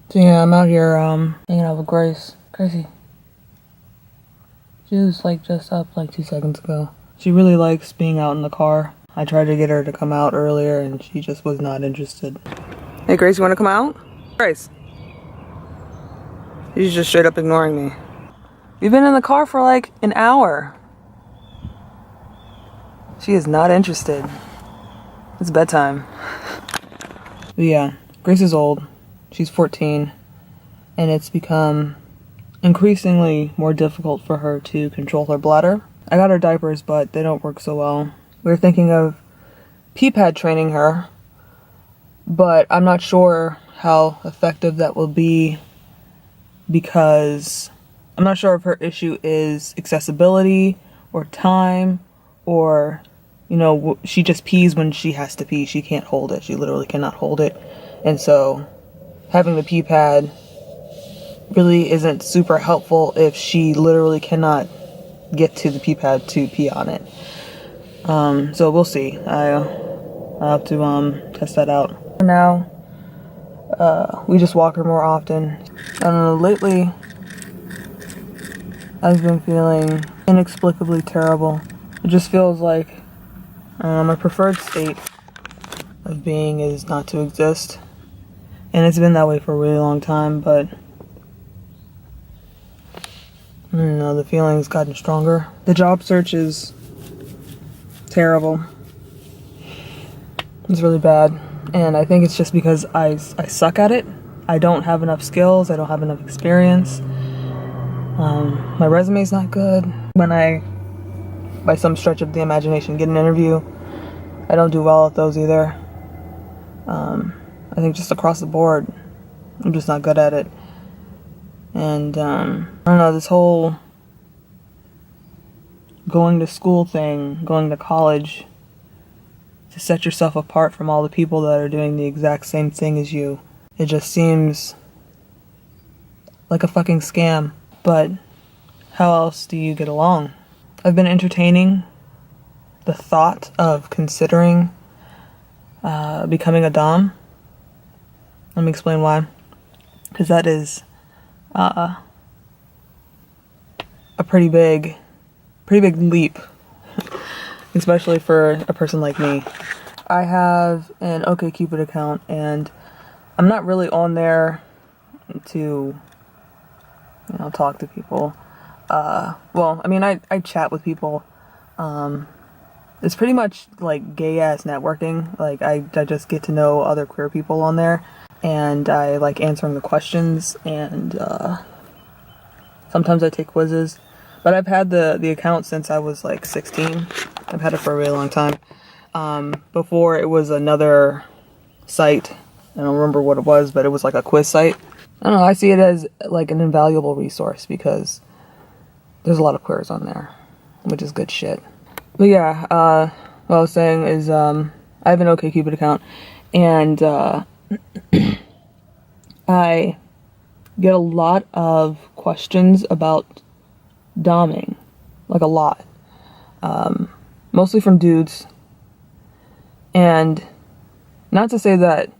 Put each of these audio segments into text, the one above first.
So yeah, I'm out here hanging out with Grace. Gracie. She was like just up like 2 seconds ago. She really likes being out in the car. I tried to get her to come out earlier and she just was not interested. Hey Grace, you wanna come out? Grace. She's just straight up ignoring me. We've been in the car for like an hour. She is not interested. It's bedtime. But yeah, Grace is old. She's 14. And it's become increasingly more difficult for her to control her bladder. I got her diapers, but they don't work so well. We were thinking of pee-pad training her, but I'm not sure how effective that will be because I'm not sure if her issue is accessibility or time or, you know, she just pees when she has to pee. She can't hold it. She literally cannot hold it. And so having the pee pad really isn't super helpful if she literally cannot get to the pee pad to pee on it. So we'll see. I'll have to test that out. Now, we just walk her more often. I don't know, lately I've been feeling inexplicably terrible. It just feels like my preferred state of being is not to exist. And it's been that way for a really long time, but I don't know, the feeling's gotten stronger. The job search is terrible. It's really bad. And I think it's just because I suck at it. I don't have enough skills. I don't have enough experience. My resume's not good. When I, by some stretch of the imagination, get an interview, I don't do well at those either. I think just across the board, I'm just not good at it. And I don't know, this whole going to school thing, going to college, to set yourself apart from all the people that are doing the exact same thing as you. It just seems like a fucking scam. But how else do you get along? I've been entertaining the thought of considering becoming a dom. Let me explain why. Because that is a pretty big leap, especially for a person like me. I have an OkCupid account and I'm not really on there to, you know, talk to people. Well, I mean, I chat with people. It's pretty much like gay ass networking. Like I just get to know other queer people on there and I like answering the questions and sometimes I take quizzes. But I've had the account since I was like 16. I've had it for a really long time. Before it was another site. I don't remember what it was, but it was like a quiz site. I don't know, I see it as like an invaluable resource because there's a lot of queers on there, which is good shit. But yeah, what I was saying is I have an OkCupid account and I get a lot of questions about doming, like a lot, mostly from dudes, and not to say that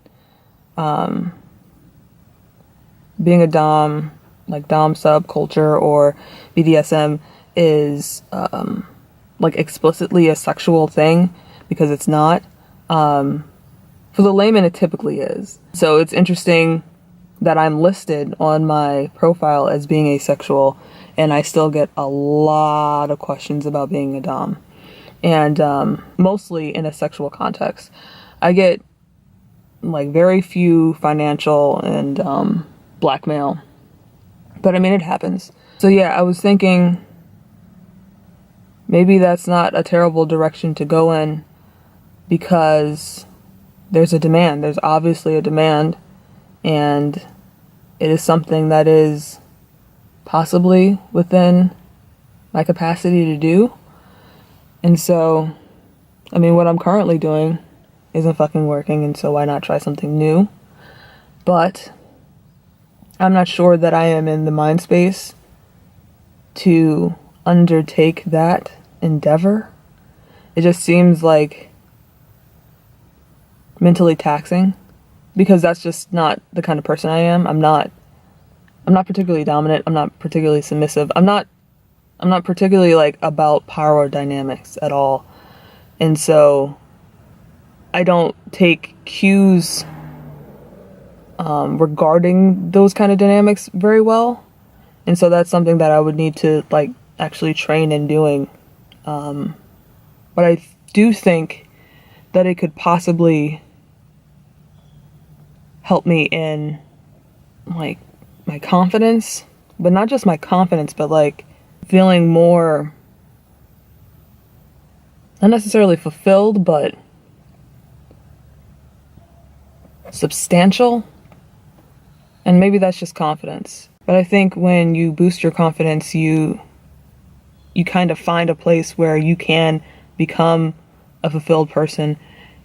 being a dom, like dom subculture or BDSM is like explicitly a sexual thing, because it's not. For the layman it typically is. So it's interesting that I'm listed on my profile as being asexual and I still get a lot of questions about being a dom, and mostly in a sexual context. I get like very few financial and blackmail, but I mean it happens. So yeah, I was thinking maybe that's not a terrible direction to go in, because there's a demand. There's obviously a demand, and it is something that is possibly within my capacity to do. And so, I mean, what I'm currently doing isn't fucking working, and so why not try something new? But I'm not sure that I am in the mind space to undertake that endeavor. It just seems like mentally taxing, because that's just not the kind of person I am. I'm not particularly dominant. I'm not particularly submissive. I'm not particularly like about power dynamics at all. And so I don't take cues regarding those kind of dynamics very well. And so that's something that I would need to like actually train in doing. But I do think that it could possibly help me in like my confidence, but not just my confidence, but like feeling more, not necessarily fulfilled, but substantial. And maybe that's just confidence. But I think when you boost your confidence, you kind of find a place where you can become a fulfilled person.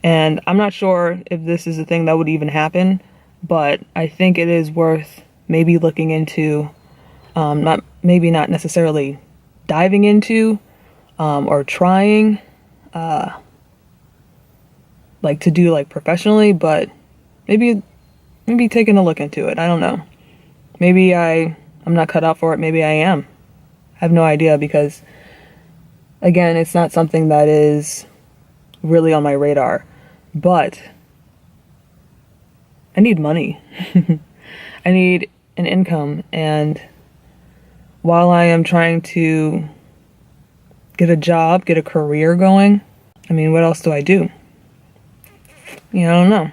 And I'm not sure if this is a thing that would even happen, but I think it is worth maybe looking into, not necessarily diving into, or trying, like to do like professionally, but maybe taking a look into it. I don't know. Maybe I'm not cut out for it. Maybe I am. I have no idea, because again, it's not something that is really on my radar, but I need money. I need an income. And while I am trying to get a job, get a career going, I mean, what else do? I don't know.